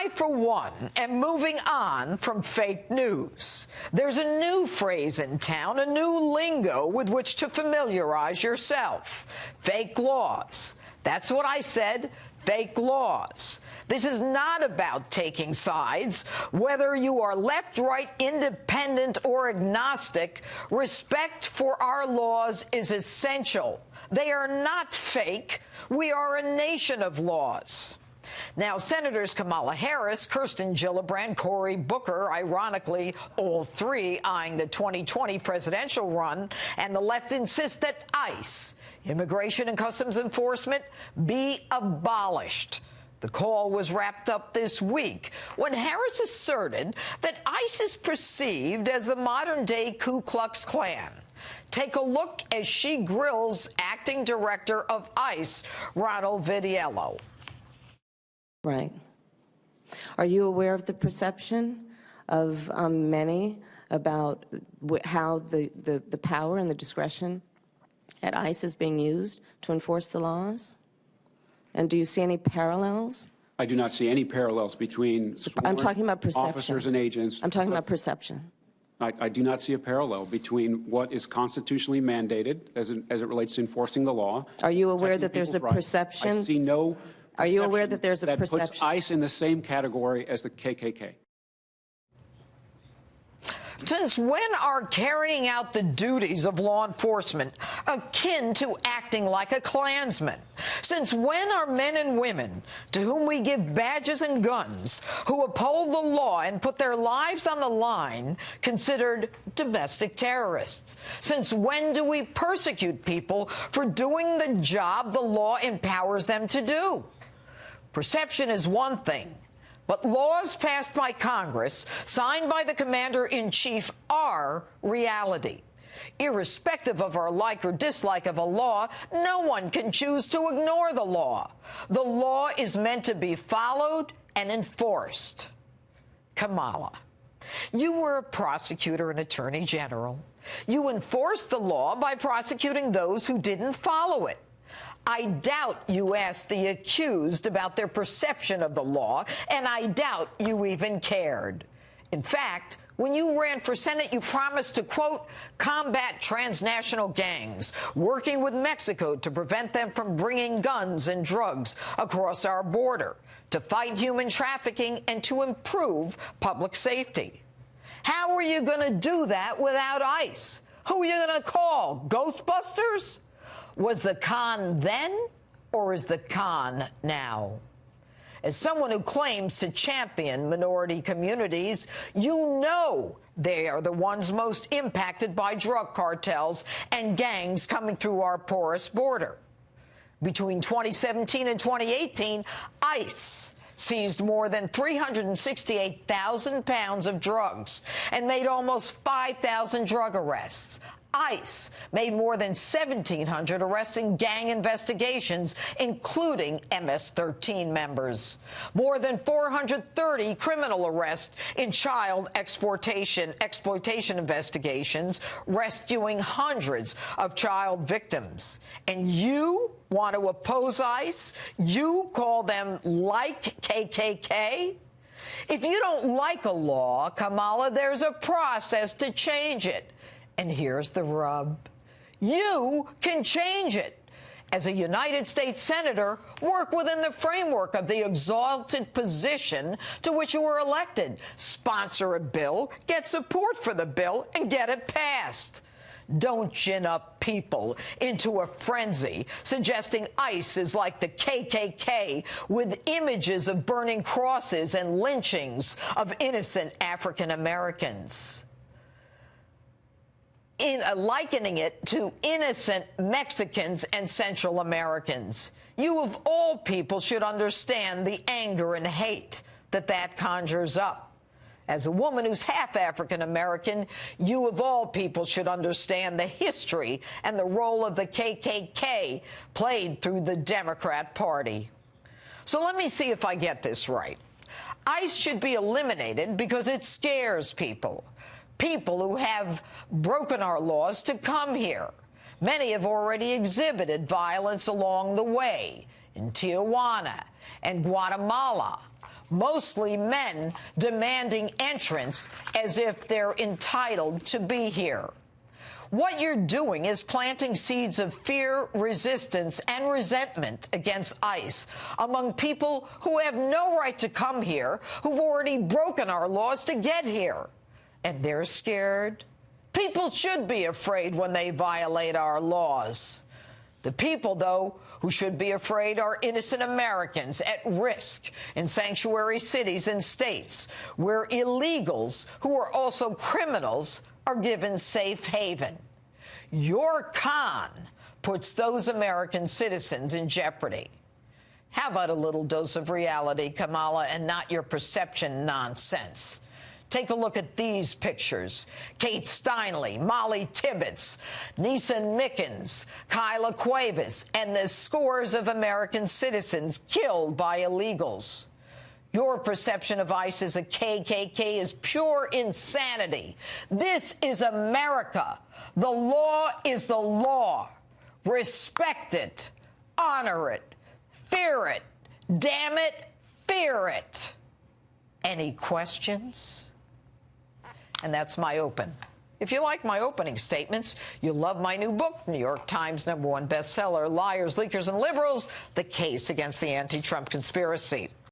I, for one, am moving on from fake news. There's a new phrase in town, a new lingo with which to familiarize yourself. Fake laws. That's what I said, fake laws. This is not about taking sides. Whether you are left, right, independent, or agnostic, respect for our laws is essential. They are not fake. We are a nation of laws. Now, Senators Kamala Harris, Kirsten Gillibrand, Cory Booker, ironically, all three eyeing the 2020 presidential run, and the left insist that ICE, Immigration and Customs Enforcement, be abolished. The call was wrapped up this week when Harris asserted that ICE is perceived as the modern-day Ku Klux Klan. Take a look as she grills acting director of ICE, Ronald Vitiello. Right. Are you aware of the perception of many about how the power and the discretion at ICE is being used to enforce the laws? And do you see any parallels? I do not see any parallels between I'm talking about perception. Officers and agents. I'm talking about perception. I do not see a parallel between what is constitutionally mandated as it relates to enforcing the law. Are you aware that there's a perception? I see no. Are you aware that there's a perception that puts ICE in the same category as the KKK? Since when are carrying out the duties of law enforcement akin to acting like a Klansman? Since when are men and women to whom we give badges and guns, who uphold the law and put their lives on the line, considered domestic terrorists? Since when do we persecute people for doing the job the law empowers them to do? Perception is one thing. But laws passed by Congress, signed by the commander-in-chief, are reality. Irrespective of our like or dislike of a law, no one can choose to ignore the law. The law is meant to be followed and enforced. Kamala, you were a prosecutor and attorney general. You enforced the law by prosecuting those who didn't follow it. I doubt you asked the accused about their perception of the law, and I doubt you even cared. In fact, when you ran for Senate, you promised to, quote, combat transnational gangs, working with Mexico to prevent them from bringing guns and drugs across our border, to fight human trafficking, and to improve public safety. How are you going to do that without ICE? Who are you going to call? Ghostbusters? Was the con then, or is the con now? As someone who claims to champion minority communities, you know they are the ones most impacted by drug cartels and gangs coming through our porous border. Between 2017 and 2018, ICE seized more than 368,000 pounds of drugs and made almost 5,000 drug arrests. ICE made more than 1,700 arrests in gang investigations, including MS-13 members. More than 430 criminal arrests in child exploitation investigations, rescuing hundreds of child victims. And you want to oppose ICE? You call them like KKK? If you don't like a law, Kamala, there's a process to change it. And here's the rub. You can change it. As a United States Senator, work within the framework of the exalted position to which you were elected. Sponsor a bill, get support for the bill, and get it passed. Don't gin up people into a frenzy, suggesting ICE is like the KKK with images of burning crosses and lynchings of innocent African Americans. Likening it to innocent Mexicans and Central Americans. You, of all people, should understand the anger and hate that conjures up. As a woman who's half African American, you, of all people, should understand the history and the role of the KKK played through the Democrat Party. So let me see if I get this right. ICE should be eliminated because it scares people. People who have broken our laws to come here. Many have already exhibited violence along the way in Tijuana and Guatemala. mostly men demanding entrance as if they're entitled to be here. What you're doing is planting seeds of fear, resistance, and resentment against ICE among people who have no right to come here, who've already broken our laws to get here. And they're scared. People should be afraid when they violate our laws. The people, though, who should be afraid are innocent Americans at risk in sanctuary cities and states where illegals, who are also criminals, are given safe haven. Your con puts those American citizens in jeopardy. How about a little dose of reality, Kamala, and not your perception nonsense? Take a look at these pictures. Kate Steinle, Molly Tibbetts, Neeson Mickens, Kyla Cuevas, and the scores of American citizens killed by illegals. Your perception of ICE as a KKK is pure insanity. This is America. The law is the law. Respect it. Honor it. Fear it. Damn it, fear it. Any questions? And that's my open. If you like my opening statements, you'll love my new book, New York Times #1 bestseller, Liars, Leakers, and Liberals, The Case Against the Anti-Trump Conspiracy.